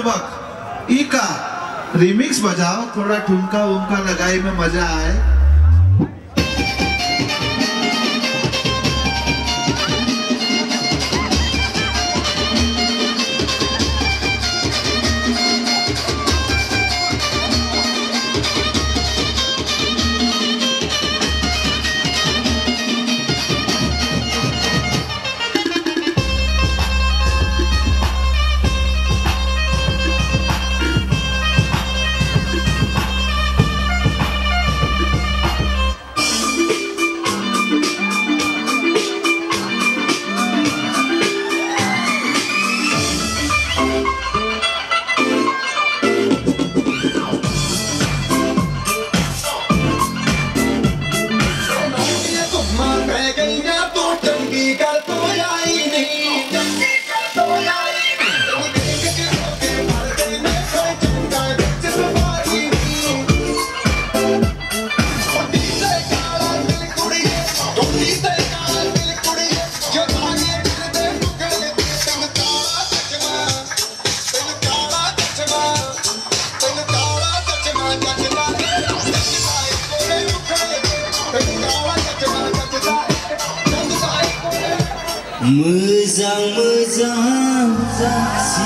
बुर्बक इका रिमिक्स बजाओ थोड़ा ठुमका वुमका लगाई में मजा आए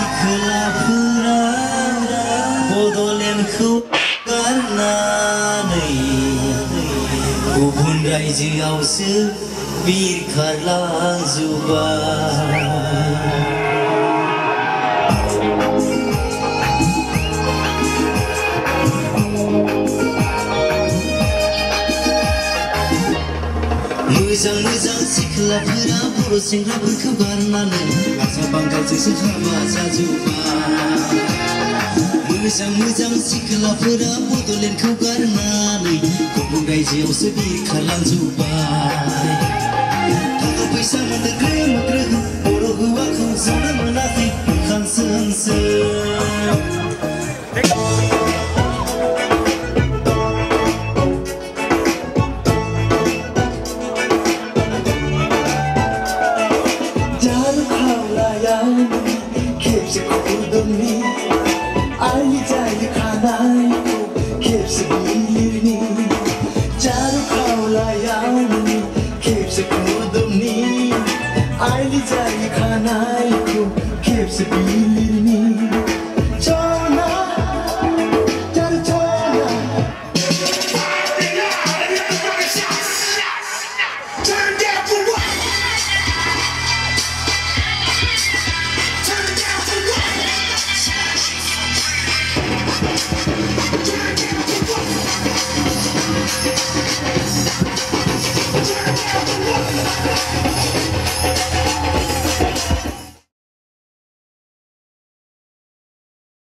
सिख्लाफोरा बड'लेण्डखौ गारनानै गुबुन रायजोआवसो बिरखारलांजोब्बाय मोजां मोजां सिख्लाफोरा बर' सेंग्राफोरखौ गारनानै हारसा बांगालजोंसो हाबा जाजोब्बाय मोजां मोजां सिख्लाफोरा बड'लेण्डखौ गारनानै गुबुन रायजोआवसो बिरखारलांजोब्बाय थाखा फैसा मोननो ग्रोम ग्रोम बर' हौवाखौ जनो मोनाखै ओंखामसो होनसै Aili jai khana ko khep se pili